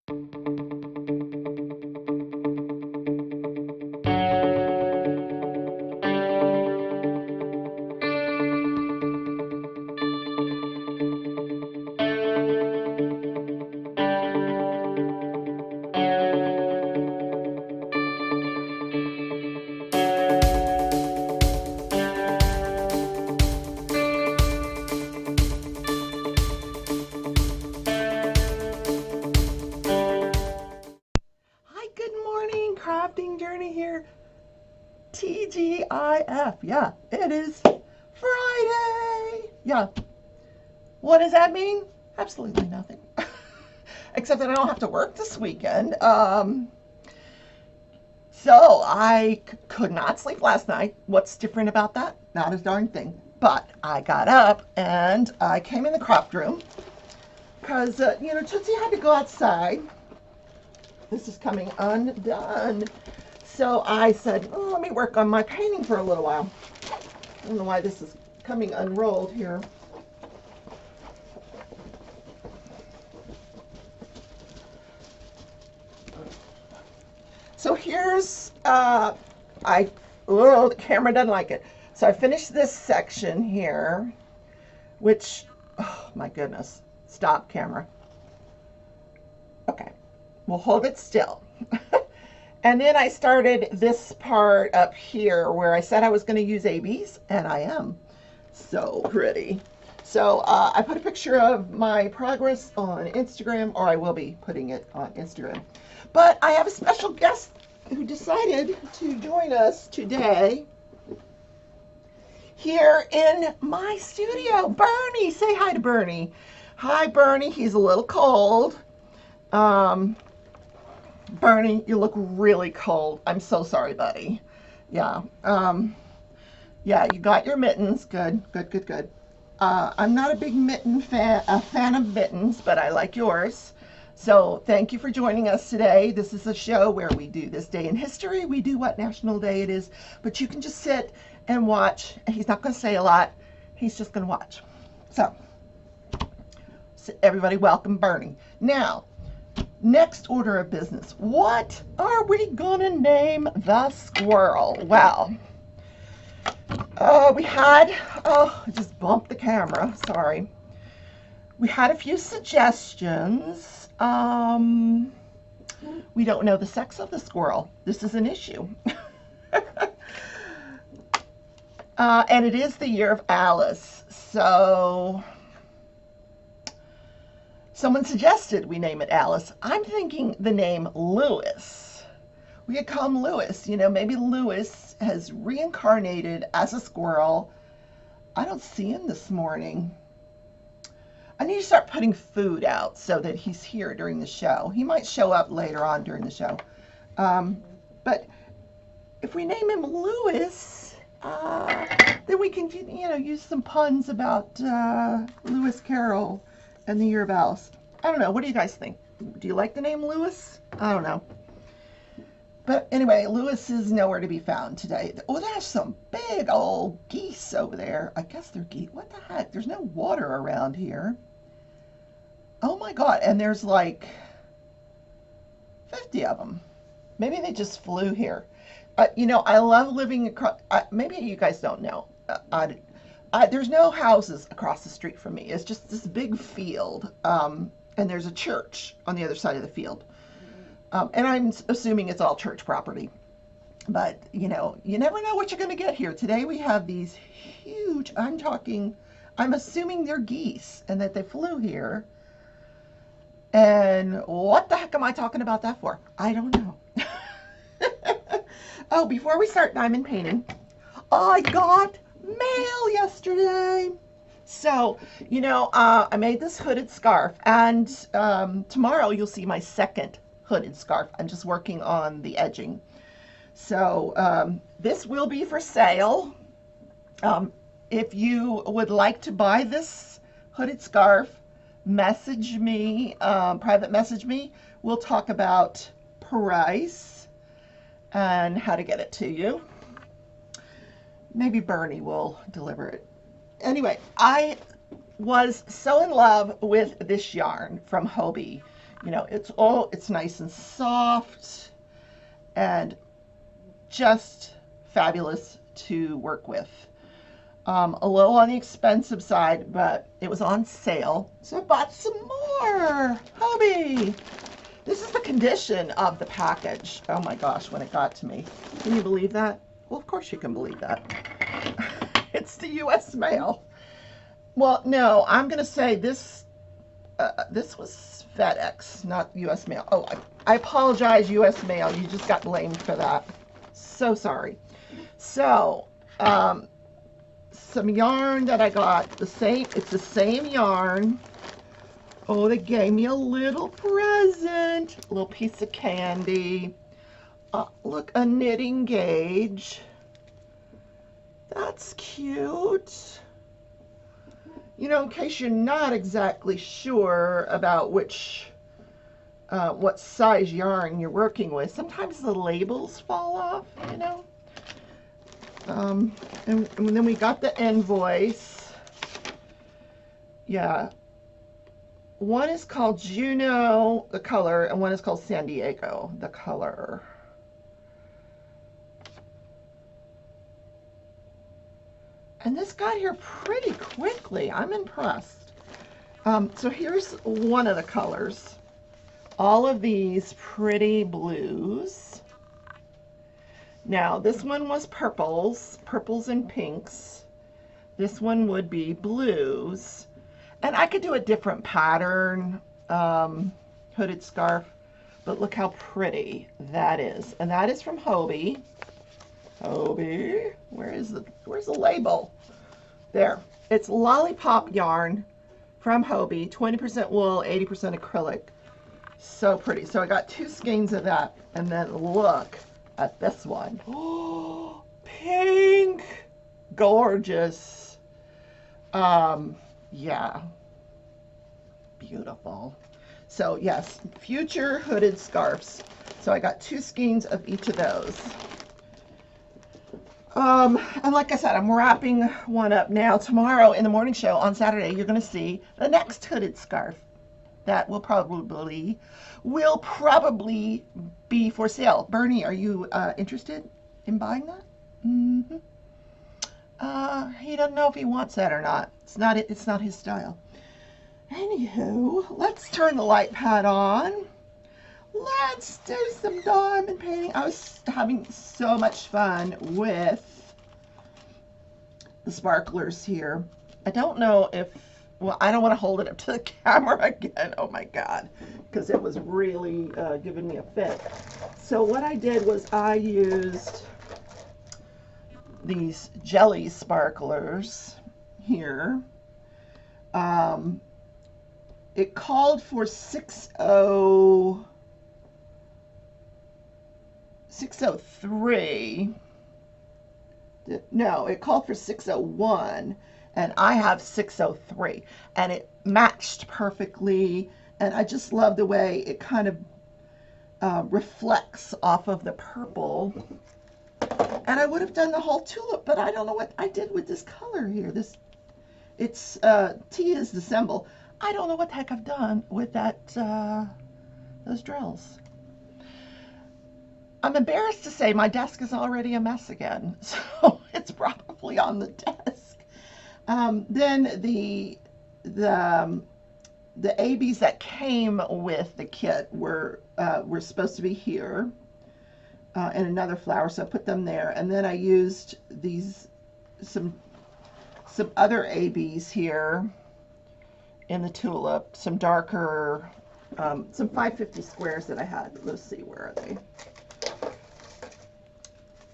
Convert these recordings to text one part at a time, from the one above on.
Hi, good morning. Crafting Journey here. TGIF. Yeah, it is Friday. Yeah. What does that mean? Absolutely nothing. Except that I don't have to work this weekend. So I could not sleep last night. What's different about that? Not a darn thing. But I got up and I came in the craft room because, Tootsie had to go outside. This is coming undone. So I said, oh, let me work on my painting for a little while. I don't know why this is coming unrolled here. So here's, oh, the camera doesn't like it. So I finished this section here, which, oh my goodness, stop camera. Okay, we'll hold it still. And then I started this part up here where I said I was going to use ABs, and I am. So pretty. So I put a picture of my progress on Instagram, or I will be putting it on Instagram. But I have a special guest who decided to join us today here in my studio. Bernie, say hi to Bernie. Hi, Bernie. He's a little cold. Bernie, you look really cold. I'm so sorry, buddy. Yeah. Yeah, you got your mittens. Good, good, good, good. I'm not a big a fan of mittens, but I like yours. So thank you for joining us today. This is a show where we do this day in history. We do what national day it is, but you can just sit and watch. He's not going to say a lot. He's just going to watch. So everybody welcome Bernie. Now, next order of business. What are we going to name the squirrel? Well, I just bumped the camera. Sorry. We had a few suggestions. We don't know the sex of the squirrel. This is an issue. And it is the year of Alice. So someone suggested we name it Alice. I'm thinking the name Lewis. We could call him Lewis. Maybe Lewis has reincarnated as a squirrel. I don't see him this morning. I need to start putting food out so that he's here during the show. He might show up later on during the show. But if we name him Lewis, then we can, use some puns about Lewis Carroll and the year of Alice. I don't know. What do you guys think? Do you like the name Lewis? I don't know. But anyway, Lewis is nowhere to be found today. Oh, there's some big old geese over there. I guess they're geese. What the heck? There's no water around here. Oh my God. And there's like 50 of them. Maybe they just flew here. I love living across, maybe you guys don't know. There's no houses across the street from me. It's just this big field. And there's a church on the other side of the field. And I'm assuming it's all church property. But, you never know what you're going to get here. Today we have these huge, I'm assuming they're geese and that they flew here. And what the heck am I talking about that for? I don't know. Oh, before we start diamond painting, I got mail yesterday. So, I made this hooded scarf. And tomorrow you'll see my second hooded scarf. I'm just working on the edging. So this will be for sale. If you would like to buy this hooded scarf, message me, private message me. We'll talk about price and how to get it to you. Maybe Bernie will deliver it. Anyway, I was so in love with this yarn from Hobie. You know, it's nice and soft and just fabulous to work with. A little on the expensive side, but it was on sale, so I bought some more. Hobby. This is the condition of the package. Oh my gosh, when it got to me. Can you believe that? Well, of course you can believe that. It's the U.S. mail. Well, no, I'm going to say this was FedEx, not U.S. mail. Oh, I apologize, U.S. mail. You just got blamed for that. So sorry. So, some yarn that I got, it's the same yarn. Oh, they gave me a little present, a little piece of candy. Look, a knitting gauge. That's cute. You know, in case you're not exactly sure about what size yarn you're working with, sometimes the labels fall off, you know. And then we got the invoice. Yeah. One is called Juno, the color, and one is called San Diego, the color. And this got here pretty quickly. I'm impressed. So here's one of the colors. All of these pretty blues. Now, this one was purples and pinks. This one would be blues. And I could do a different pattern, hooded scarf, but look how pretty that is. And that is from Hobie. Hobie, where's the label? There. It's lollipop yarn from Hobie, 20% wool, 80% acrylic. So pretty. So I got 2 skeins of that. And then look at this one. Oh, pink. Gorgeous. Yeah. Beautiful. So yes, future hooded scarves. So I got 2 skeins of each of those. And like I said, I'm wrapping one up now. Tomorrow in the morning show on Saturday, you're going to see the next hooded scarf that will probably be for sale. Bernie, are you interested in buying that? Mm-hmm. He doesn't know if he wants that or not. It's not his style. Anywho, let's turn the light pad on. Let's do some diamond painting. I was having so much fun with the sparklers here. I don't know if, well, I don't want to hold it up to the camera again. Oh my God, because it was really giving me a fit. So what I did was I used these jelly sparklers here. It called for 603. No, it called for 601, and I have 603, and it matched perfectly, and I just love the way it kind of reflects off of the purple. And I would have done the whole tulip, but I don't know what I did with this color here. It's T is the symbol. I don't know what the heck I've done with that those drills. I'm embarrassed to say my desk is already a mess again, so it's probably on the desk. Then the ABs that came with the kit were supposed to be here in another flower, so I put them there. And then I used some other ABs here in the tulip, some darker, some 550 squares that I had. Let's see, where are they?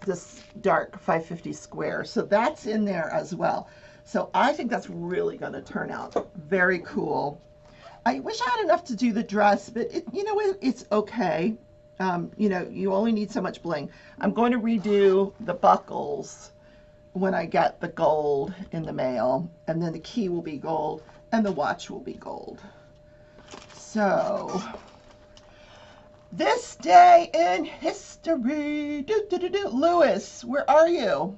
This dark 550 square. So that's in there as well. So I think that's really going to turn out very cool. I wish I had enough to do the dress, but it's okay. You only need so much bling. I'm going to redo the buckles when I get the gold in the mail, and then the key will be gold and the watch will be gold. So this day in history. Lewis, where are you?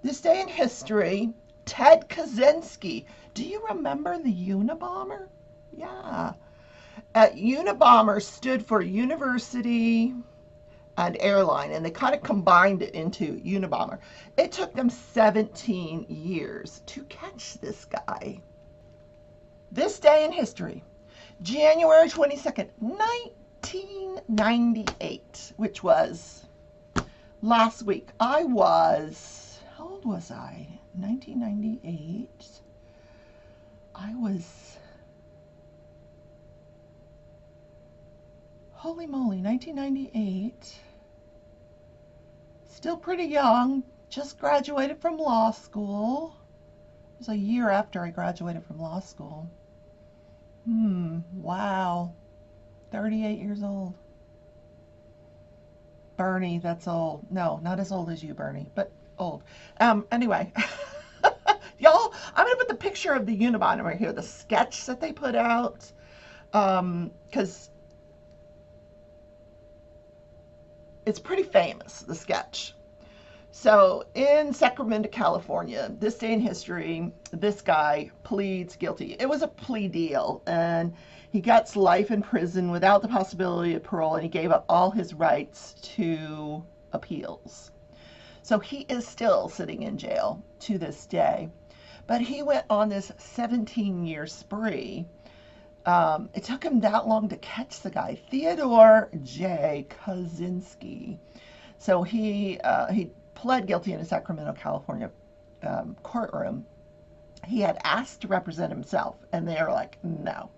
This day in history, Ted Kaczynski. Do you remember the Unabomber? Yeah. Unabomber stood for University and Airline, and they kind of combined it into Unabomber. It took them 17 years to catch this guy. This day in history, January 22nd, 1998, which was last week. How old was I? 1998. Holy moly, 1998. Still pretty young. Just graduated from law school. It was a year after I graduated from law school. Wow. 38 years old. Bernie, that's old. No, not as old as you, Bernie, but old. Anyway. Y'all, I'm going to put the picture of the Unabomber right here, the sketch that they put out. Because it's pretty famous, the sketch. So in Sacramento, California, this day in history, this guy pleads guilty. It was a plea deal, and he gets life in prison without the possibility of parole, and he gave up all his rights to appeals. So he is still sitting in jail to this day. But he went on this 17-year spree. It took him that long to catch the guy, Theodore J. Kaczynski. So he pled guilty in a Sacramento, California courtroom. He had asked to represent himself, and they were like, no.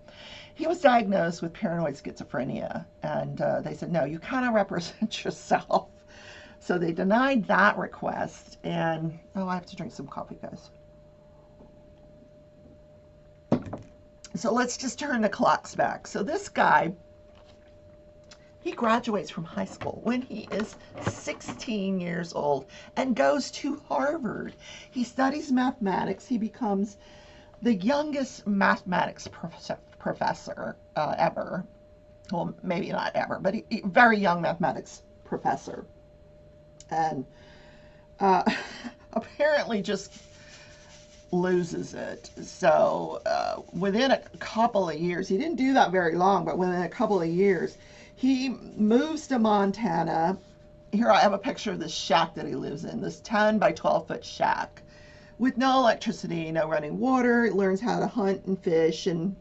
He was diagnosed with paranoid schizophrenia, and they said, no, you cannot represent yourself. So they denied that request, and, I have to drink some coffee, guys. So let's just turn the clocks back. So this guy, he graduates from high school when he is 16 years old and goes to Harvard. He studies mathematics. He becomes the youngest mathematics professor ever. Well, maybe not ever, but very young mathematics professor. And apparently just loses it. So within a couple of years, he didn't do that very long, but within a couple of years, he moves to Montana. Here I have a picture of this shack that he lives in, this 10 by 12 foot shack with no electricity, no running water. He learns how to hunt and fish, and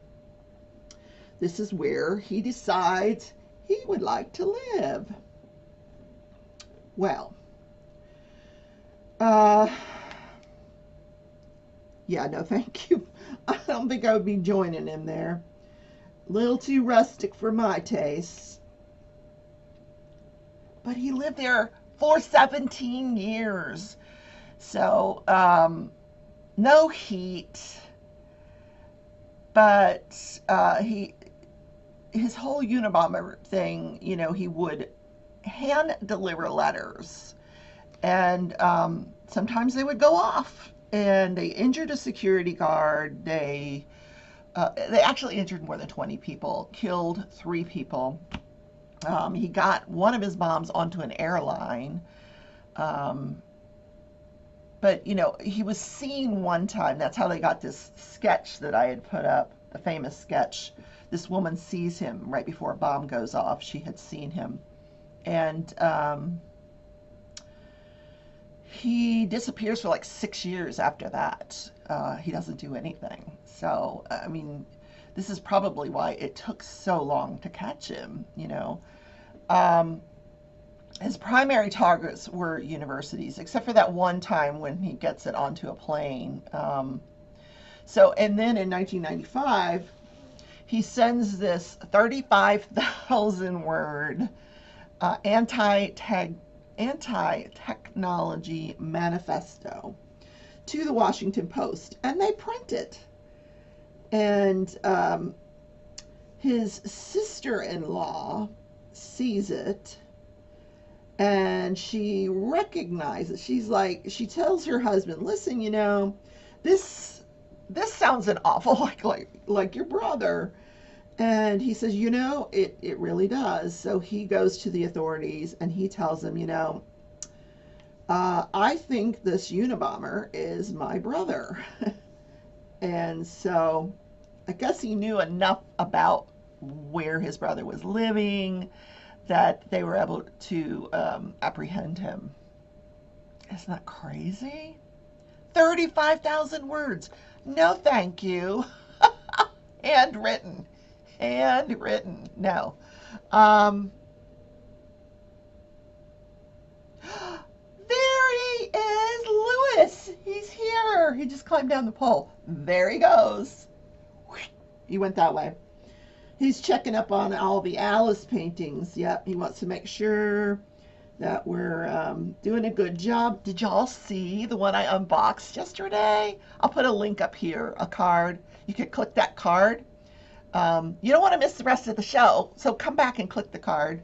this is where he decides he would like to live. Well, yeah, no, thank you. I don't think I would be joining him there. A little too rustic for my taste. But he lived there for 17 years. So, no heat. But his whole Unabomber thing, he would hand deliver letters. And sometimes they would go off. And they injured a security guard. They actually injured more than 20 people, killed 3 people. He got one of his bombs onto an airline. But, he was seen one time. That's how they got this sketch that I had put up, the famous sketch. This woman sees him right before a bomb goes off. She had seen him. And he disappears for like 6 years after that. He doesn't do anything. So, this is probably why it took so long to catch him, His primary targets were universities, except for that one time when he gets it onto a plane. And then in 1995, he sends this 35,000 word anti-technology manifesto to the Washington Post, and they print it. And his sister-in-law sees it, and she recognizes. She tells her husband, "Listen, this sounds an awful like your brother." And he says, it really does. So he goes to the authorities and he tells them, I think this Unabomber is my brother. And so I guess he knew enough about where his brother was living, that they were able to apprehend him. Isn't that crazy? 35,000 words. No, thank you. Handwritten. Handwritten. No. Um, there he is, Lewis. He's here. He just climbed down the pole. There he goes. He went that way. He's checking up on all the Alice paintings. Yep, he wants to make sure that we're doing a good job. Did y'all see the one I unboxed yesterday? I'll put a link up here, a card. You can click that card. You don't want to miss the rest of the show, so come back and click the card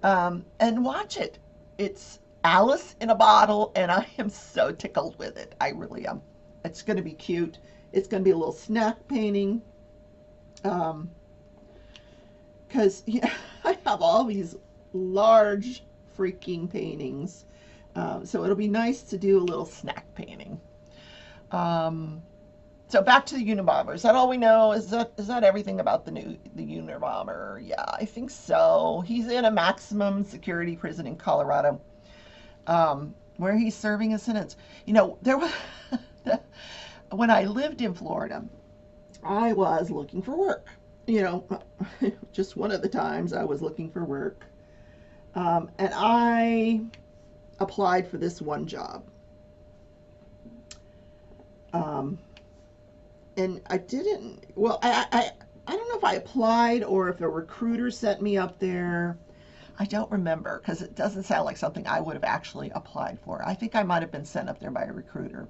and watch it. It's Alice in a bottle, and I am so tickled with it. I really am. It's going to be cute. It's going to be a little snack painting. Because yeah, I have all these large freaking paintings. So it'll be nice to do a little snack painting. So back to the Unabomber. Is that all we know? Is that everything about the Unabomber? Yeah, I think so. He's in a maximum security prison in Colorado, where he's serving a sentence. You know, there was when I lived in Florida, I was looking for work. You know, just one of the times I was looking for work, and I applied for this one job. And I didn't, well, I don't know if I applied or if a recruiter sent me up there. I don't remember because it doesn't sound like something I would have actually applied for. I think I might have been sent up there by a recruiter.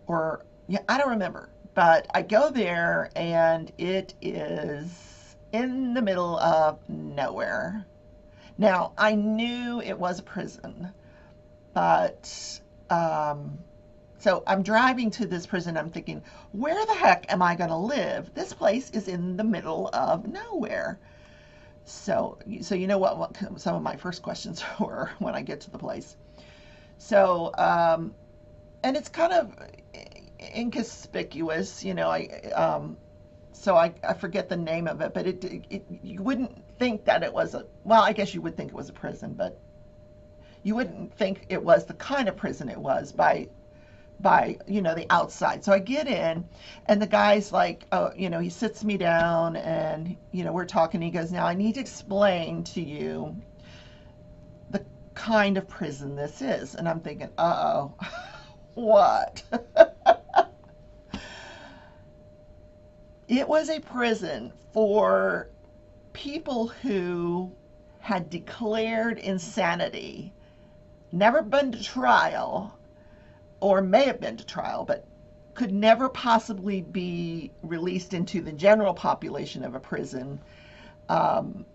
Or, yeah, I don't remember. But I go there and it is in the middle of nowhere. Now, I knew it was a prison, but so I'm driving to this prison. I'm thinking, where the heck am I going to live? This place is in the middle of nowhere. So you know what some of my first questions were when I get to the place. So, and it's kind of inconspicuous, you know. So I forget the name of it, but it you wouldn't think that it was a, well, I guess you would think it was a prison, but you wouldn't think it was the kind of prison it was by you know, the outside. So I get in and the guy's like, oh, you know, he sits me down and, you know, we're talking. He goes, now I need to explain to you the kind of prison this is. And I'm thinking, uh-oh, what? It was a prison for people who had declared insanity, never been to trial, or may have been to trial, but could never possibly be released into the general population of a prison, and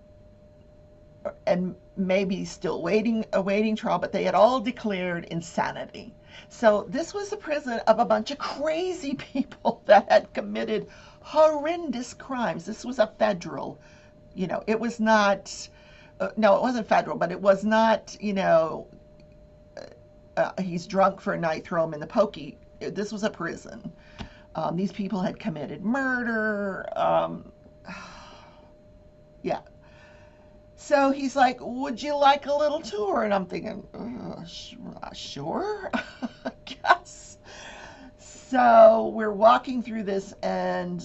maybe still awaiting trial, but they had all declared insanity. So this was a prison of a bunch of crazy people that had committed horrendous crimes. This was a federal, you know, it was not, no, it wasn't federal, but it was not, you know, he's drunk for a night, throw him in the pokey. This was a prison. These people had committed murder. Yeah. So he's like, would you like a little tour? And I'm thinking, sure, I guess. So we're walking through this and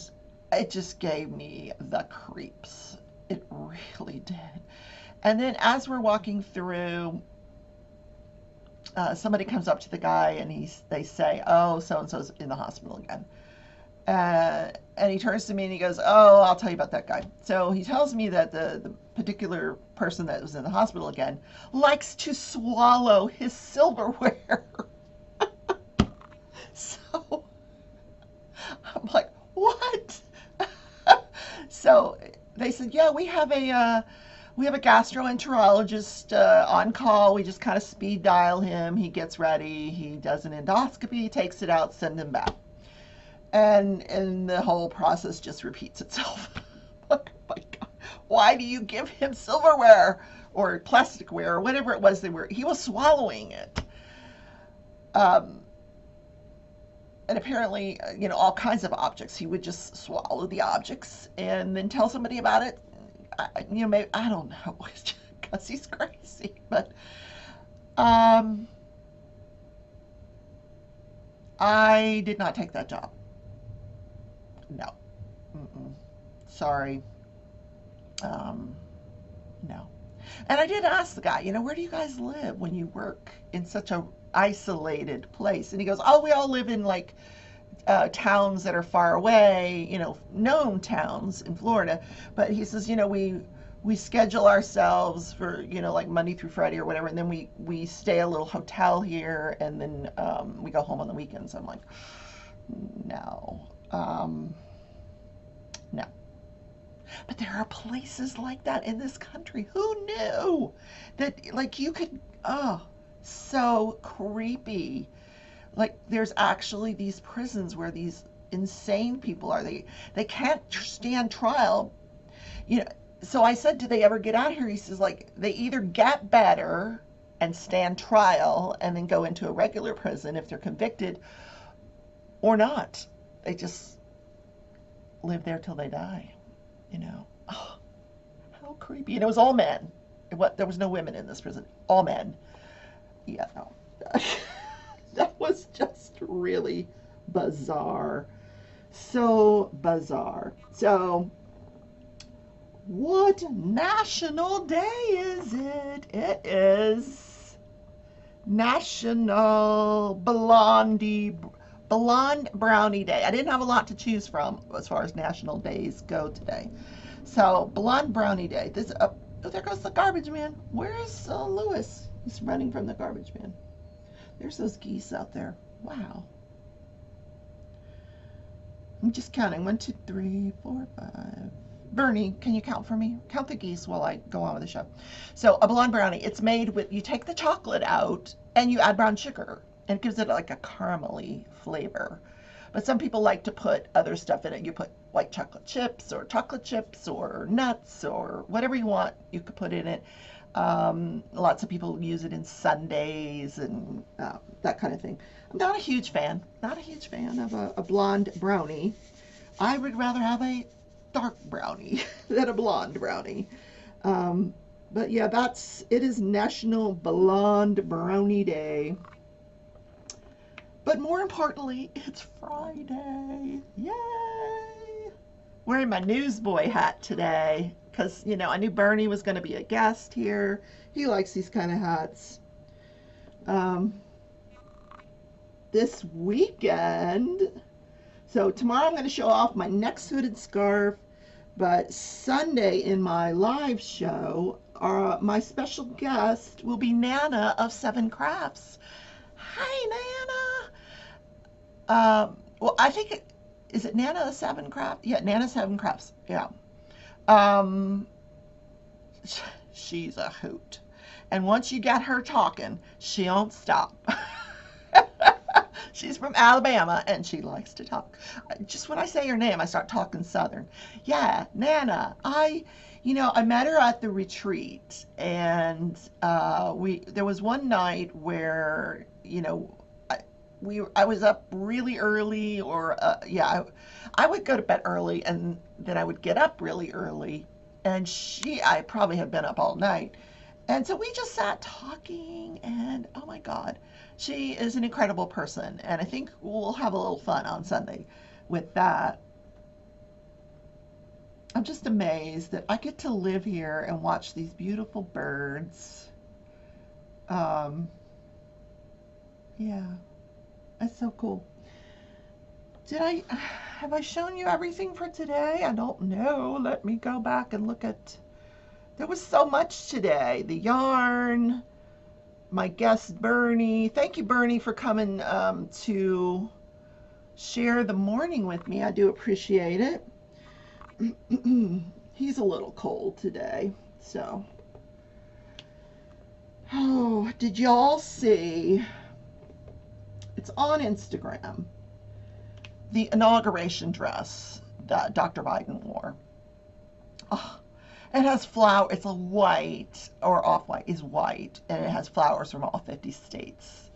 it just gave me the creeps. It really did. And then as we're walking through, somebody comes up to the guy and they say, oh, so-and-so's in the hospital again. And he turns to me and he goes, oh, I'll tell you about that guy. So he tells me that the particular person that was in the hospital again likes to swallow his silverware. So I'm like, what? So they said, yeah, we have a gastroenterologist on call. We just kind of speed dial him. He gets ready. He does an endoscopy, takes it out, send him back. And the whole process just repeats itself. Oh my God. Why do you give him silverware or plasticware or whatever it was they were? He was swallowing it. and apparently, all kinds of objects. He would just swallow the objects and then tell somebody about it. Maybe, I don't know, because he's crazy. But um, I did not take that job. No. Mm-mm. Sorry. Um, no. And I did ask the guy, where do you guys live when you work in such a isolated place? And he goes, oh, we all live in like towns that are far away, known towns in Florida. But he says, we schedule ourselves for, like Monday through Friday or whatever, and then we stay a little hotel here, and then we go home on the weekends. I'm like, no, no. But there are places like that in this country. Who knew that, like, you could, oh, so creepy. Like, there's actually these prisons where these insane people are. They can't stand trial. So I said, do they ever get out here? He says, like, they either get better and stand trial and then go into a regular prison if they're convicted, or not. They just live there till they die. Oh, how creepy. And it was all men. There was no women in this prison. All men. Yeah, no. That was just really bizarre. So bizarre. So, what national day is it? It is National Blonde Brownie Day. I didn't have a lot to choose from as far as national days go today. So, Blonde Brownie Day. Oh, there goes the garbage man. Where's Lewis? He's running from the garbage man. There's those geese out there. Wow. I'm just counting. 1, 2, 3, 4, 5. Bernie, can you count for me? Count the geese while I go on with the show. So, a blonde brownie. It's made with, you take the chocolate out and you add brown sugar, and it gives it like a caramely flavor. But some people like to put other stuff in it. You put white chocolate chips or nuts or whatever you want, you could put in it. Lots of people use it in sundaes and that kind of thing. I'm not a huge fan of a blonde brownie. I would rather have a dark brownie than a blonde brownie. But yeah, it is National Blonde Brownie Day. But more importantly, it's Friday. Yay! Wearing my newsboy hat today because, I knew Bernie was going to be a guest here. He likes these kind of hats. This weekend, so tomorrow I'm going to show off my next hooded scarf, but Sunday in my live show, my special guest will be Nana of 7 Crafts. Hi, Nana! Well, I think is it Nana of 7 Crafts? Yeah, Nana 7 Crafts. Yeah. She's a hoot. And once you get her talking, she won't stop. She's from Alabama and she likes to talk. Just when I say her name, I start talking Southern. Yeah, Nana. I met her at the retreat, and there was one night where, I was up really early, or I would go to bed early and then I would get up really early, and I probably had been up all night. And so we just sat talking, and oh my God, she is an incredible person. And I think we'll have a little fun on Sunday with that. I'm just amazed that I get to live here and watch these beautiful birds. Yeah, that's so cool. Have I shown you everything for today? I don't know. Let me go back and look at. There was so much today. The yarn, my guest Bernie. Thank you, Bernie, for coming to share the morning with me. I do appreciate it. He's a little cold today, so. Oh, did y'all see? It's on Instagram. The inauguration dress that Dr. Biden wore. Oh, it has flowers. It's a white, or off-white is white, and it has flowers from all 50 states.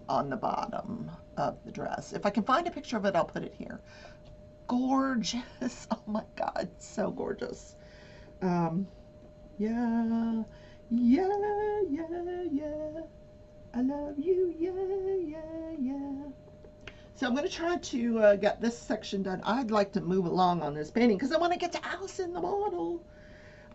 on the bottom of the dress. If I can find a picture of it, I'll put it here. Gorgeous. Oh my God, so gorgeous. Um, yeah, yeah, yeah, yeah. I love you, yeah, yeah, yeah. So I'm going to try to get this section done. I'd like to move along on this painting because I want to get to Alice in the Bottle.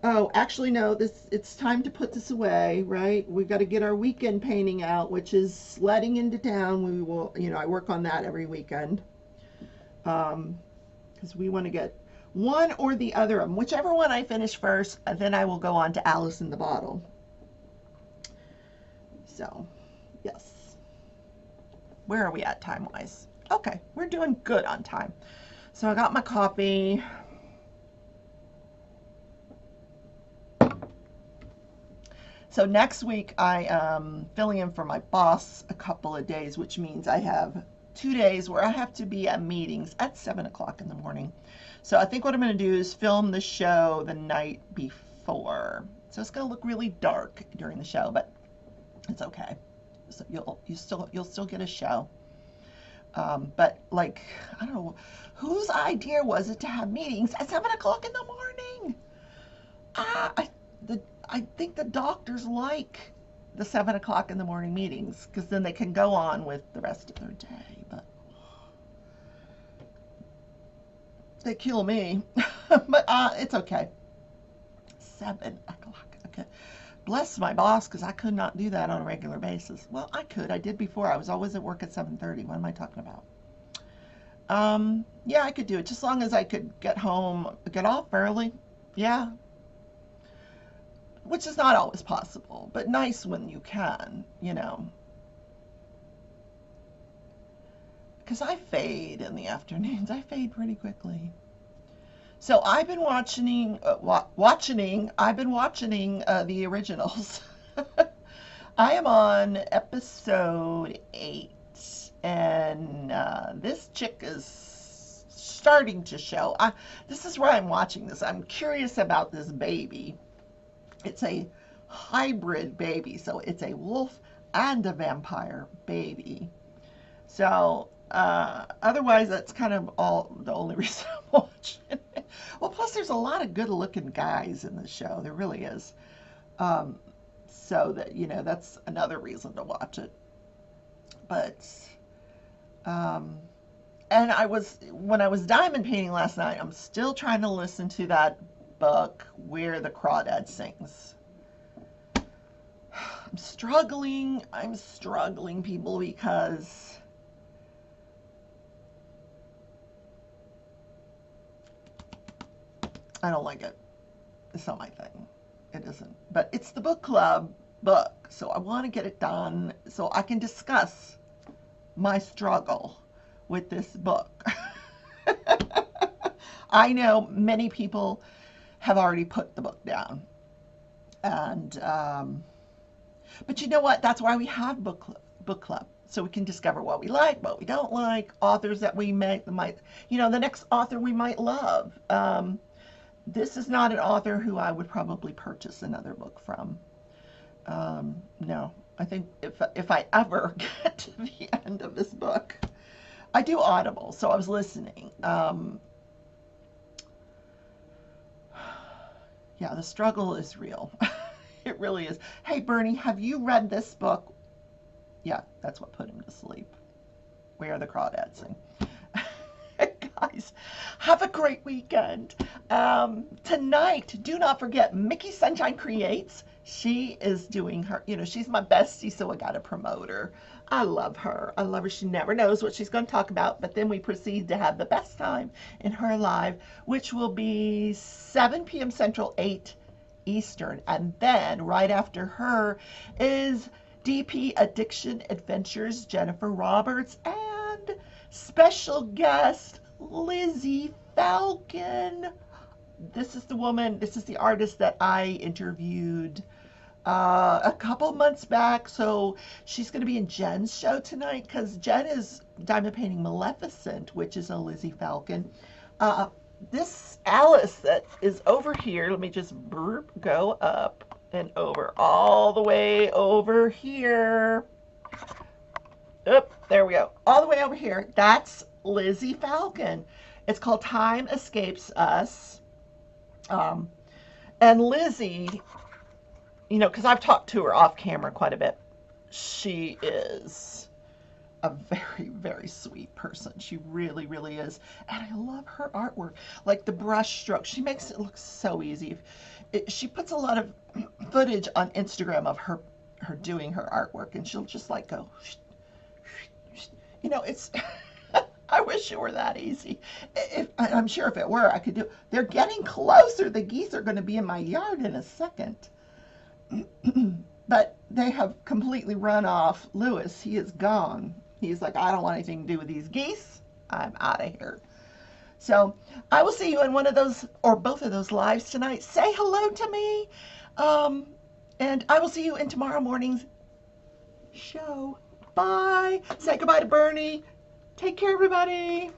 Oh, actually, no, it's time to put this away, right? We've got to get our weekend painting out, which is sledding into town. We will, I work on that every weekend. Because we want to get one or the other of them. Whichever one I finish first, then I will go on to Alice in the Bottle. So, yes. Where are we at time-wise? Okay, we're doing good on time. So I got my coffee. So next week I am filling in for my boss a couple of days, which means I have 2 days where I have to be at meetings at 7 o'clock in the morning. So I think what I'm going to do is film the show the night before. So it's going to look really dark during the show, but it's okay. So you'll still get a show. But like, I don't know, whose idea was it to have meetings at 7 o'clock in the morning? I the I think the doctors like the 7 o'clock in the morning meetings because then they can go on with the rest of their day. But they kill me. But it's okay. 7 o'clock. Okay. Bless my boss because I could not do that on a regular basis. Well, I could. I did before. I was always at work at 7:30. What am I talking about? Yeah, I could do it just as long as I could get home, get off early. Yeah, which is not always possible, but nice when you can. Because I fade in the afternoons. I fade pretty quickly. So I've been watching the originals. I am on episode 8, and this chick is starting to show. This is why I'm watching this. I'm curious about this baby. It's a hybrid baby, so it's a wolf and a vampire baby. So otherwise, that's kind of all the only reason I'm watching it. Well, plus there's a lot of good-looking guys in the show. There really is. Um, so that's another reason to watch it. But um, and when I was diamond painting last night, I'm still trying to listen to that book where the crawdad sings. I'm struggling, people, because I don't like it. It's not my thing. It isn't. But it's the book club book, so I want to get it done so I can discuss my struggle with this book. I know many people have already put the book down. And but you know what? That's why we have book club. So we can discover what we like, what we don't like, authors that we might, the next author we might love. This is not an author who I would probably purchase another book from. No, I think if I ever get to the end of this book, I do Audible, so I was listening. Yeah, the struggle is real. It really is. Hey, Bernie, have you read this book? Yeah, that's what put him to sleep. Where the crawdads sing. Guys, have a great weekend. Tonight, do not forget, Mickey Sunshine Creates. She is doing her, she's my bestie, so I got to promote her. I love her. I love her. She never knows what she's going to talk about, but then we proceed to have the best time in her live, which will be 7 p.m. Central, 8 Eastern. And then right after her is DP Addiction Adventures, Jennifer Roberts, and special guest Lizzie Falcon. This is the artist that I interviewed a couple months back. So she's going to be in Jen's show tonight because Jen is diamond painting Maleficent, which is a Lizzie Falcon. This Alice that is over here, let me just go up and over, all the way over here. Oop, there we go. All the way over here. That's Lizzie Falcon. It's called Time Escapes Us. Um, and Lizzie, you know, because I've talked to her off camera quite a bit, she is a very, very sweet person. She really, really is. And I love her artwork. Like the brush stroke, she makes it look so easy. She puts a lot of footage on Instagram of her doing her artwork, and she'll just like go, you know, it's. I wish it were that easy. I'm sure if it were, I could do. They're getting closer. The geese are going to be in my yard in a second. But they have completely run off. Lewis, he is gone. He's like, I don't want anything to do with these geese. I'm out of here. So I will see you in one of those or both of those lives tonight. Say hello to me. And I will see you in tomorrow morning's show. Bye. Say goodbye to Bernie. Take care, everybody.